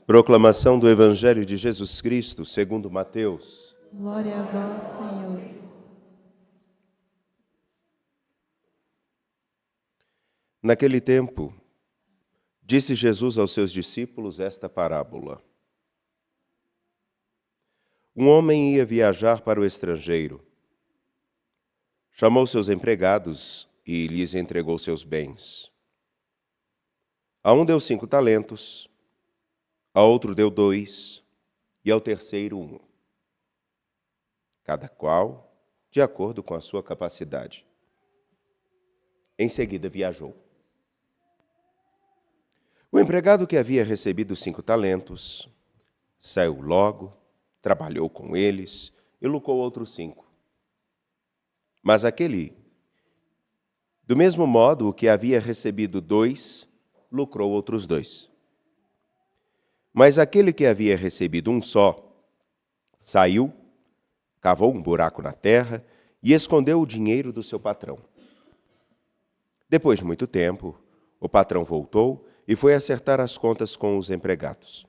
Proclamação do Evangelho de Jesus Cristo, segundo Mateus. Glória a vós, Senhor. Naquele tempo, disse Jesus aos seus discípulos esta parábola. Um homem ia viajar para o estrangeiro. Chamou seus empregados e lhes entregou seus bens. A um deu 5 talentos, a outro deu 2 e ao terceiro 1. Cada qual de acordo com a sua capacidade. Em seguida viajou. O empregado que havia recebido 5 talentos saiu logo, trabalhou com eles e lucrou outros 5. Mas do mesmo modo, o que havia recebido 2, lucrou outros 2. Mas aquele que havia recebido 1 só, saiu, cavou um buraco na terra e escondeu o dinheiro do seu patrão. Depois de muito tempo, o patrão voltou e foi acertar as contas com os empregados.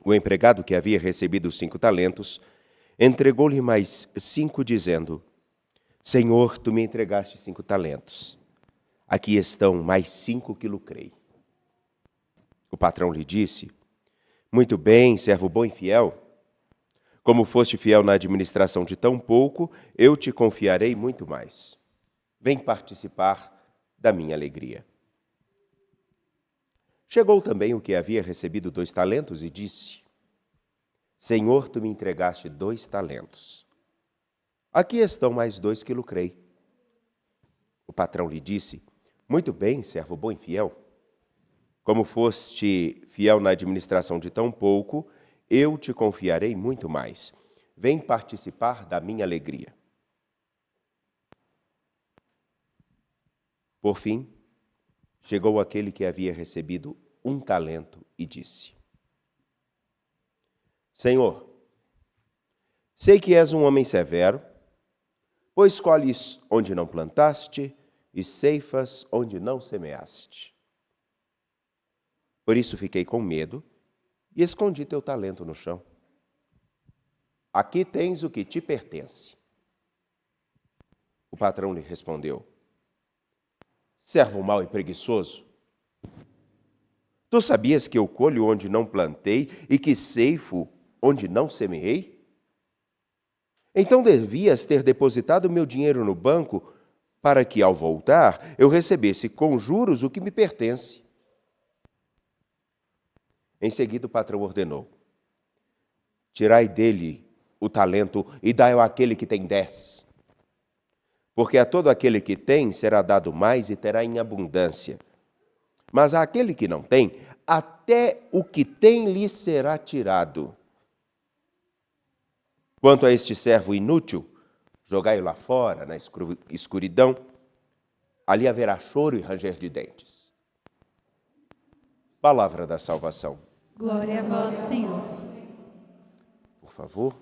O empregado que havia recebido 5 talentos, entregou-lhe mais 5, dizendo: Senhor, tu me entregaste 5 talentos. Aqui estão mais 5 que lucrei. O patrão lhe disse: Muito bem, servo bom e fiel. Como foste fiel na administração de tão pouco, eu te confiarei muito mais. Vem participar da minha alegria. Chegou também o que havia recebido 2 talentos e disse: Senhor, tu me entregaste 2 talentos. Aqui estão mais 2 que lucrei. O patrão lhe disse: Muito bem, servo bom e fiel. Como foste fiel na administração de tão pouco, eu te confiarei muito mais. Vem participar da minha alegria. Por fim, chegou aquele que havia recebido 1 talento e disse: Senhor, sei que és um homem severo, pois colhes onde não plantaste e ceifas onde não semeaste. Por isso fiquei com medo e escondi teu talento no chão. Aqui tens o que te pertence. O patrão lhe respondeu: Servo mau e preguiçoso, tu sabias que eu colho onde não plantei e que ceifo onde não semeei? Então devias ter depositado meu dinheiro no banco para que, ao voltar, eu recebesse com juros o que me pertence. Em seguida, o patrão ordenou: Tirai dele o talento e dai-o àquele que tem 10. Porque a todo aquele que tem será dado mais e terá em abundância. Mas àquele que não tem, até o que tem lhe será tirado. Quanto a este servo inútil, jogai-o lá fora, na escuridão, ali haverá choro e ranger de dentes. Palavra da salvação. Glória a vós, Senhor. Por favor.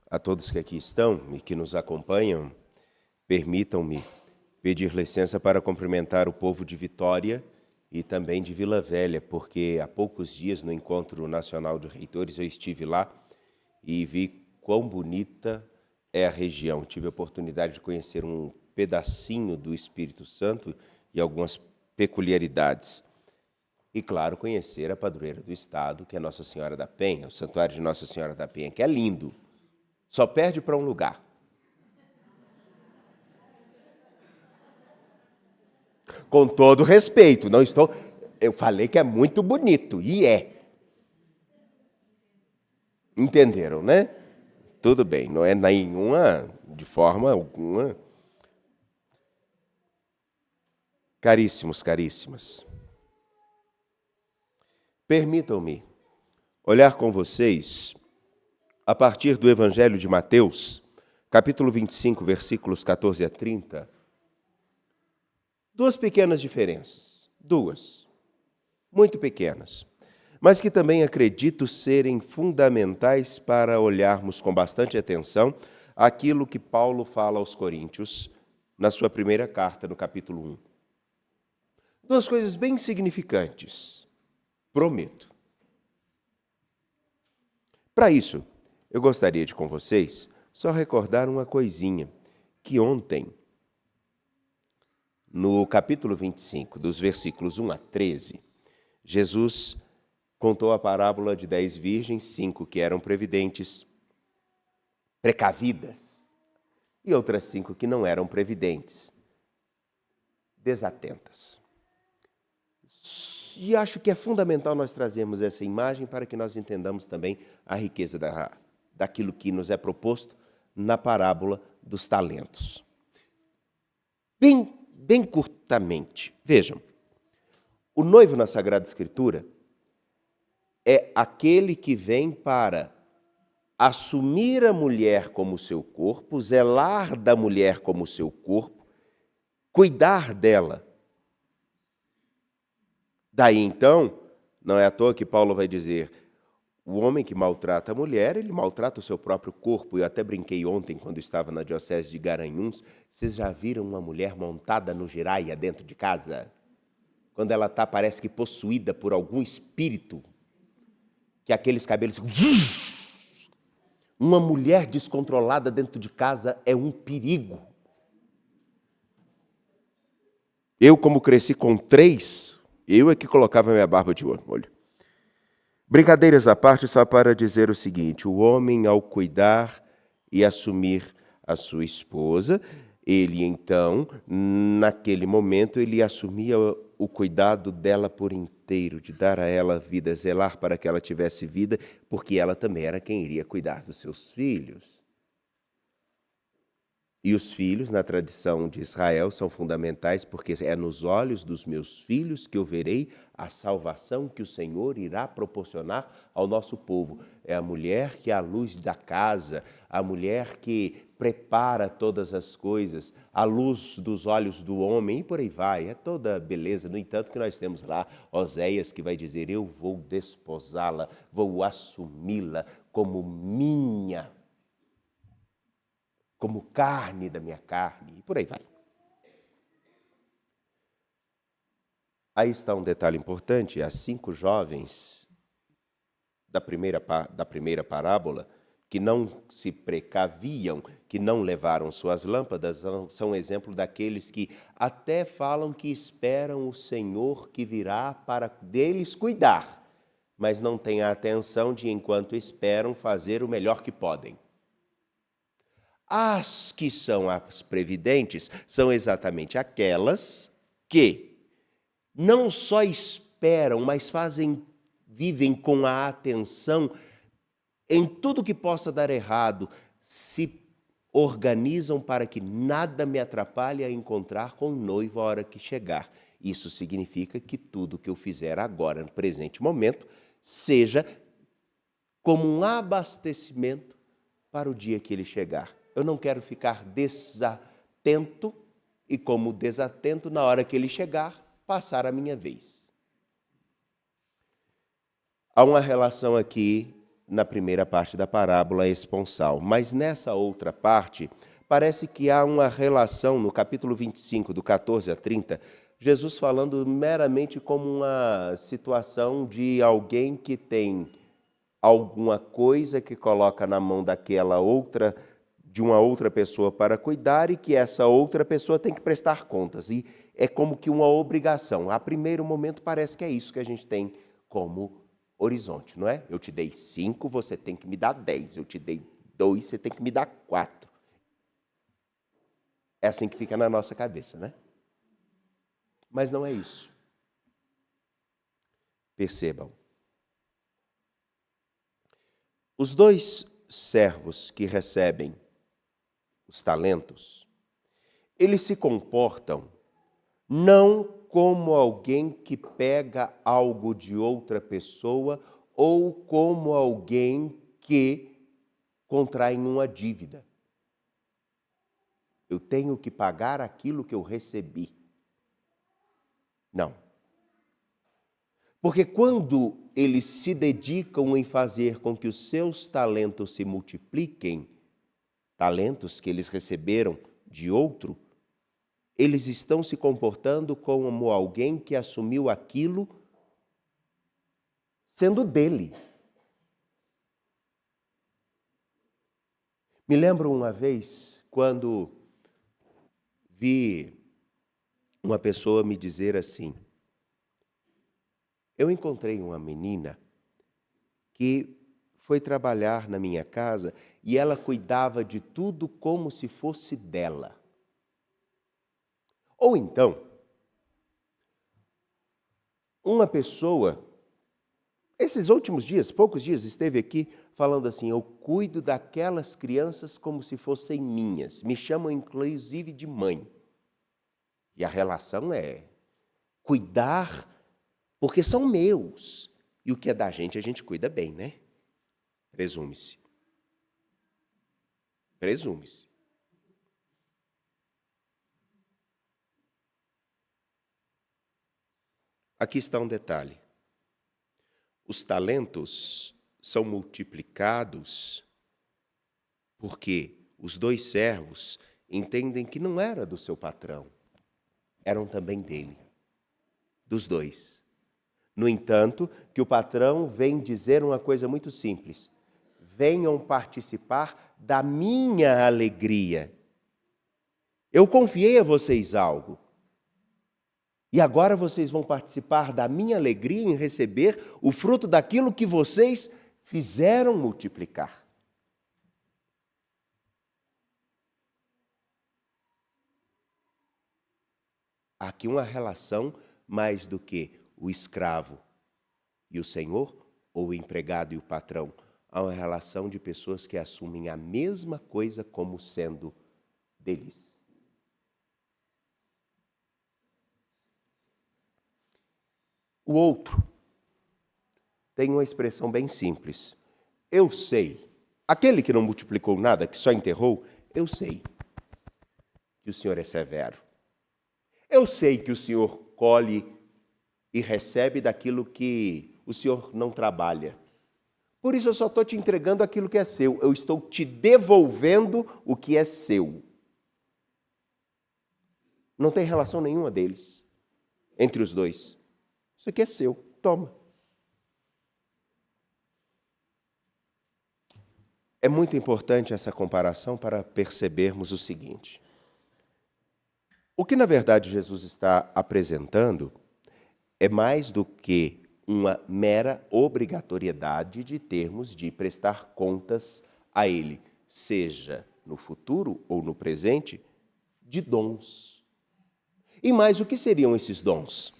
A todos que aqui estão e que nos acompanham, permitam-me pedir licença para cumprimentar o povo de Vitória e também de Vila Velha, porque há poucos dias, no Encontro Nacional de Reitores, eu estive lá e vi quão bonita é a região. Tive a oportunidade de conhecer um pedacinho do Espírito Santo e algumas peculiaridades. E, claro, conhecer a padroeira do estado, que é Nossa Senhora da Penha, o Santuário de Nossa Senhora da Penha, que é lindo. Só perde para um lugar. Com todo respeito, não estou... Eu falei que é muito bonito, e é. Entenderam, né? Tudo bem, não é nenhuma, de forma alguma. Caríssimos, caríssimas, permitam-me olhar com vocês a partir do Evangelho de Mateus, capítulo 25, versículos 14 a 30, 2 pequenas diferenças, 2, muito pequenas, mas que também acredito serem fundamentais para olharmos com bastante atenção aquilo que Paulo fala aos Coríntios na sua primeira carta, no capítulo 1. Duas coisas bem significantes, prometo. Para isso, eu gostaria de com vocês só recordar uma coisinha, que ontem, no capítulo 25, dos versículos 1 a 13, Jesus contou a parábola de 10 virgens, 5 que eram previdentes, precavidas, e outras 5 que não eram previdentes, desatentas. E acho que é fundamental nós trazermos essa imagem para que nós entendamos também a riqueza daquilo que nos é proposto na parábola dos talentos. Bem curtamente, vejam, o noivo na Sagrada Escritura é aquele que vem para assumir a mulher como seu corpo, zelar da mulher como seu corpo, cuidar dela. Daí então, não é à toa que Paulo vai dizer, o homem que maltrata a mulher, ele maltrata o seu próprio corpo. Eu até brinquei ontem, quando estava na diocese de Garanhuns, vocês já viram uma mulher montada no giraia dentro de casa? Quando ela está, parece que possuída por algum espírito, que aqueles cabelos... Uma mulher descontrolada dentro de casa é um perigo. Eu, como cresci com 3, eu é que colocava minha barba de molho. Brincadeiras à parte, só para dizer o seguinte, o homem, ao cuidar e assumir a sua esposa, ele então, naquele momento, ele assumia o cuidado dela por inteiro, de dar a ela vida, zelar para que ela tivesse vida, porque ela também era quem iria cuidar dos seus filhos. E os filhos, na tradição de Israel, são fundamentais, porque é nos olhos dos meus filhos que eu verei a salvação que o Senhor irá proporcionar ao nosso povo. É a mulher que é a luz da casa, a mulher que prepara todas as coisas, a luz dos olhos do homem, e por aí vai, é toda beleza. No entanto, que nós temos lá Oséias que vai dizer, eu vou desposá-la, vou assumi-la como minha, como carne da minha carne, e por aí vai. Aí está um detalhe importante, as 5 jovens da primeira parábola, que não se precaviam, que não levaram suas lâmpadas, são exemplo daqueles que até falam que esperam o Senhor que virá para deles cuidar, mas não têm a atenção de, enquanto esperam, fazer o melhor que podem. As que são as previdentes são exatamente aquelas que não só esperam, mas vivem com a atenção em tudo que possa dar errado, se organizam para que nada me atrapalhe a encontrar com o noivo a hora que chegar. Isso significa que tudo que eu fizer agora, no presente momento, seja como um abastecimento para o dia que ele chegar. Eu não quero ficar desatento e, como desatento, na hora que ele chegar, passar a minha vez. Há uma relação aqui na primeira parte da parábola esponsal, mas nessa outra parte, parece que há uma relação, no capítulo 25, do 14 a 30, Jesus falando meramente como uma situação de alguém que tem alguma coisa que coloca na mão de uma outra pessoa para cuidar e que essa outra pessoa tem que prestar contas. E é como que uma obrigação. A primeiro momento parece que é isso que a gente tem como horizonte, não é? Eu te dei 5, você tem que me dar 10. Eu te dei 2, você tem que me dar 4. É assim que fica na nossa cabeça, né? Mas não é isso. Percebam. Os 2 servos que recebem os talentos, eles se comportam não como alguém que pega algo de outra pessoa ou como alguém que contrai uma dívida. Eu tenho que pagar aquilo que eu recebi. Não. Porque quando eles se dedicam em fazer com que os seus talentos se multipliquem, talentos que eles receberam de outro, eles estão se comportando como alguém que assumiu aquilo sendo dele. Me lembro uma vez quando vi uma pessoa me dizer assim: eu encontrei uma menina que foi trabalhar na minha casa e ela cuidava de tudo como se fosse dela. Ou então, uma pessoa, esses últimos dias, poucos dias, esteve aqui falando assim: eu cuido daquelas crianças como se fossem minhas, me chamam inclusive de mãe. E a relação é cuidar, porque são meus. E o que é da gente, a gente cuida bem, né? Presume-se. Presume-se. Aqui está um detalhe. Os talentos são multiplicados porque os dois servos entendem que não era do seu patrão, eram também dele, dos dois. No entanto, que o patrão vem dizer uma coisa muito simples: venham participar da minha alegria. Eu confiei a vocês algo. E agora vocês vão participar da minha alegria em receber o fruto daquilo que vocês fizeram multiplicar. Há aqui uma relação mais do que o escravo e o senhor, ou o empregado e o patrão. Há uma relação de pessoas que assumem a mesma coisa como sendo deles. O outro tem uma expressão bem simples. Eu sei. Aquele que não multiplicou nada, que só enterrou, eu sei que o Senhor é severo. Eu sei que o Senhor colhe e recebe daquilo que o Senhor não trabalha. Por isso eu só estou te entregando aquilo que é seu. Eu estou te devolvendo o que é seu. Não tem relação nenhuma deles, entre os dois. Isso aqui é seu, toma. É muito importante essa comparação para percebermos o seguinte. O que, na verdade, Jesus está apresentando é mais do que uma mera obrigatoriedade de termos de prestar contas a Ele, seja no futuro ou no presente, de dons. E mais, o que seriam esses dons?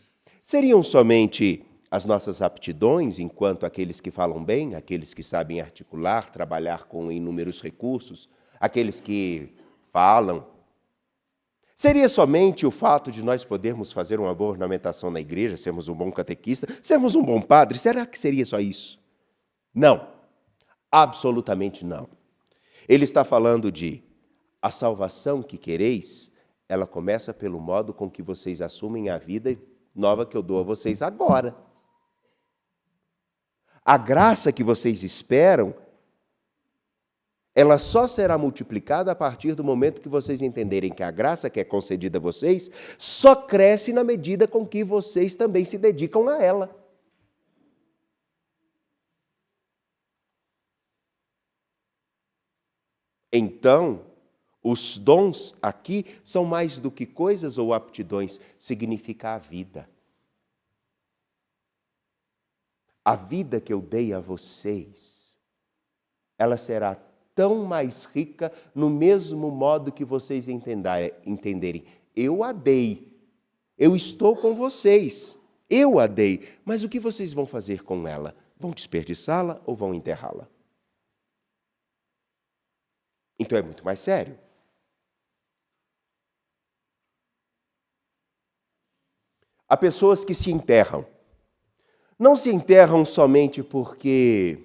Seriam somente as nossas aptidões, enquanto aqueles que falam bem, aqueles que sabem articular, trabalhar com inúmeros recursos, aqueles que falam. Seria somente o fato de nós podermos fazer uma boa ornamentação na igreja, sermos um bom catequista, sermos um bom padre? Será que seria só isso? Não, absolutamente não. Ele está falando de a salvação que quereis, ela começa pelo modo com que vocês assumem a vida nova que eu dou a vocês agora. A graça que vocês esperam, ela só será multiplicada a partir do momento que vocês entenderem que a graça que é concedida a vocês só cresce na medida com que vocês também se dedicam a ela. Então, os dons aqui são mais do que coisas ou aptidões, significa a vida. A vida que eu dei a vocês, ela será tão mais rica no mesmo modo que vocês entenderem. Eu a dei, eu estou com vocês, eu a dei, mas o que vocês vão fazer com ela? Vão desperdiçá-la ou vão enterrá-la? Então é muito mais sério. Há pessoas que se enterram. Não se enterram somente porque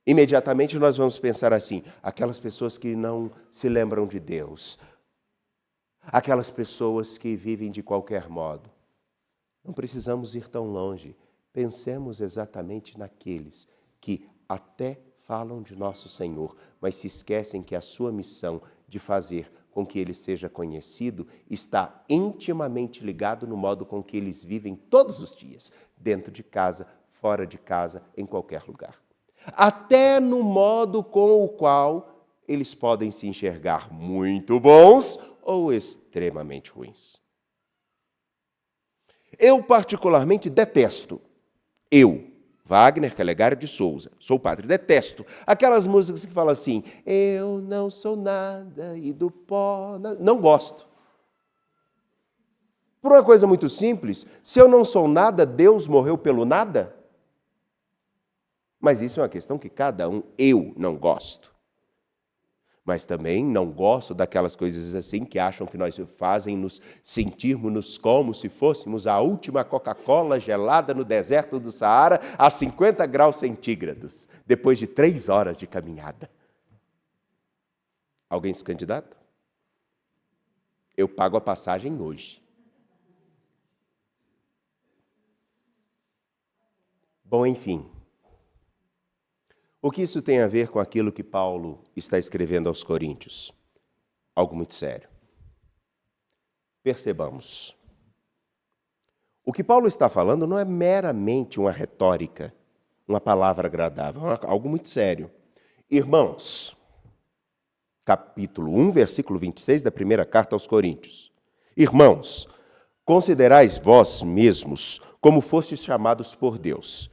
imediatamente nós vamos pensar assim, aquelas pessoas que não se lembram de Deus, aquelas pessoas que vivem de qualquer modo. Não precisamos ir tão longe. Pensemos exatamente naqueles que até falam de nosso Senhor, mas se esquecem que a sua missão de fazer com que ele seja conhecido está intimamente ligado no modo com que eles vivem todos os dias, dentro de casa, fora de casa, em qualquer lugar. Até no modo com o qual eles podem se enxergar muito bons ou extremamente ruins. Eu particularmente detesto, Wagner Calegari de Souza, sou padre, detesto aquelas músicas que falam assim, eu não sou nada e do pó... Não gosto. Por uma coisa muito simples, se eu não sou nada, Deus morreu pelo nada? Mas isso é uma questão que cada um, eu não gosto. Mas também não gosto daquelas coisas assim que acham que nós fazem nos sentirmos como se fôssemos a última Coca-Cola gelada no deserto do Saara a 50 graus centígrados, depois de 3 horas de caminhada. Alguém se candidata? Eu pago a passagem hoje. Bom, enfim. O que isso tem a ver com aquilo que Paulo está escrevendo aos Coríntios? Algo muito sério. Percebamos. O que Paulo está falando não é meramente uma retórica, uma palavra agradável, é algo muito sério. Irmãos, capítulo 1, versículo 26 da primeira carta aos Coríntios. Irmãos, considerais vós mesmos como fostes chamados por Deus.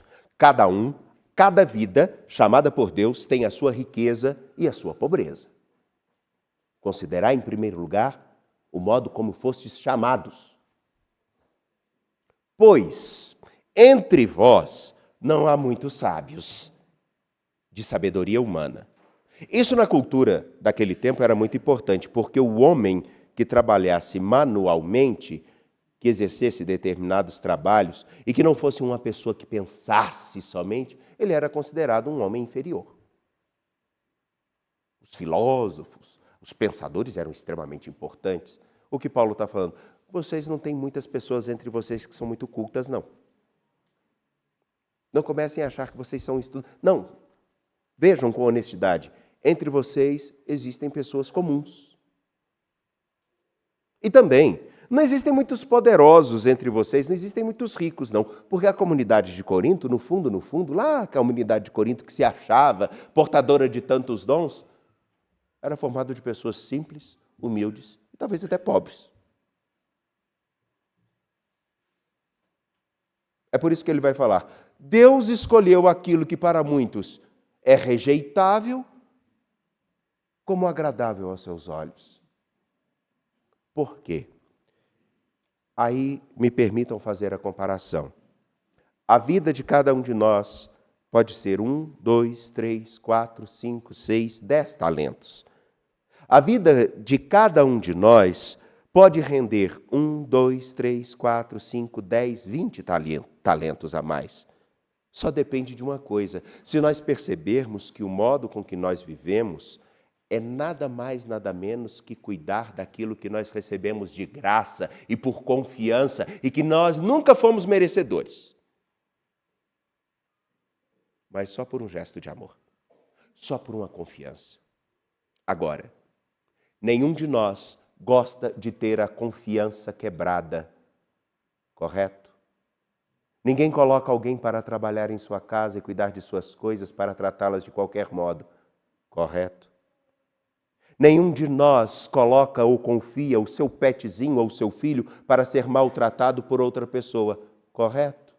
Cada vida chamada por Deus tem a sua riqueza e a sua pobreza. Considerai, em primeiro lugar, o modo como fostes chamados. Pois, entre vós não há muitos sábios de sabedoria humana. Isso na cultura daquele tempo era muito importante, porque o homem que trabalhasse manualmente, que exercesse determinados trabalhos e que não fosse uma pessoa que pensasse somente, ele era considerado um homem inferior. Os filósofos, os pensadores eram extremamente importantes. O que Paulo está falando? Vocês não têm muitas pessoas entre vocês que são muito cultas, não. Não comecem a achar que vocês são estudantes. Não. Vejam com honestidade. Entre vocês existem pessoas comuns. E também, não existem muitos poderosos entre vocês, não existem muitos ricos, não. Porque a comunidade de Corinto, no fundo, lá a comunidade de Corinto que se achava portadora de tantos dons, era formada de pessoas simples, humildes e talvez até pobres. É por isso que ele vai falar, Deus escolheu aquilo que para muitos é rejeitável como agradável aos seus olhos. Por quê? Aí me permitam fazer a comparação. A vida de cada um de nós pode ser 1, 2, 3, 4, 5, 6, 10 talentos. A vida de cada um de nós pode render 1, 2, 3, 4, 5, 10, 20 talentos a mais. Só depende de uma coisa. Se nós percebermos que o modo com que nós vivemos é nada mais, nada menos que cuidar daquilo que nós recebemos de graça e por confiança e que nós nunca fomos merecedores. Mas só por um gesto de amor. Só por uma confiança. Agora, nenhum de nós gosta de ter a confiança quebrada, correto? Ninguém coloca alguém para trabalhar em sua casa e cuidar de suas coisas para tratá-las de qualquer modo, correto? Nenhum de nós coloca ou confia o seu petzinho ou o seu filho para ser maltratado por outra pessoa, correto?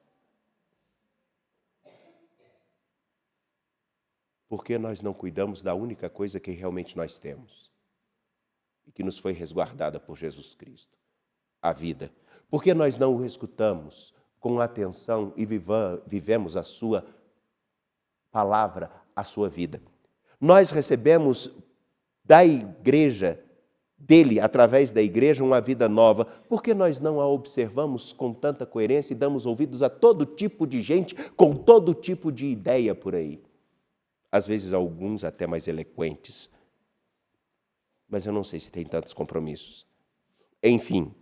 Por que nós não cuidamos da única coisa que realmente nós temos? E que nos foi resguardada por Jesus Cristo, a vida. Por que nós não o escutamos com atenção e vivemos a sua palavra, a sua vida? Nós recebemos da igreja, dele, através da igreja, uma vida nova. Por que nós não a observamos com tanta coerência e damos ouvidos a todo tipo de gente, com todo tipo de ideia por aí? Às vezes alguns até mais eloquentes. Mas eu não sei se tem tantos compromissos. Enfim,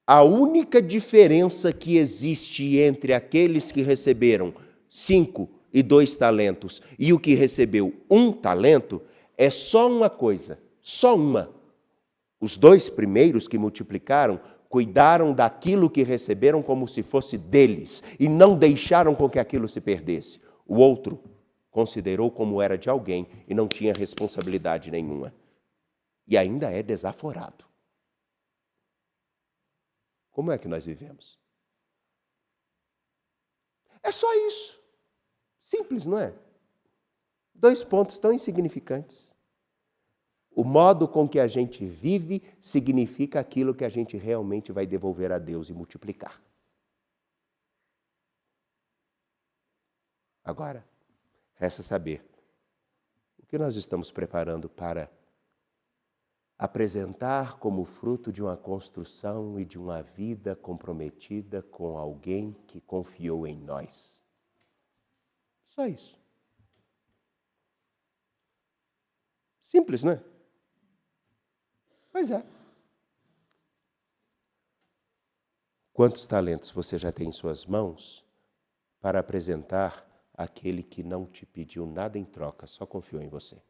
A única diferença que existe entre aqueles que receberam 5 e 2 talentos e o que recebeu 1 talento é só uma coisa, só uma. Os 2 primeiros que multiplicaram cuidaram daquilo que receberam como se fosse deles e não deixaram com que aquilo se perdesse. O outro considerou como era de alguém e não tinha responsabilidade nenhuma. E ainda é desaforado. Como é que nós vivemos? É só isso. Simples, não é? 2 pontos tão insignificantes. O modo com que a gente vive significa aquilo que a gente realmente vai devolver a Deus e multiplicar. Agora, resta saber o que nós estamos preparando para apresentar como fruto de uma construção e de uma vida comprometida com alguém que confiou em nós. Só isso. Simples, não é? Pois é. Quantos talentos você já tem em suas mãos para apresentar àquele que não te pediu nada em troca, só confiou em você?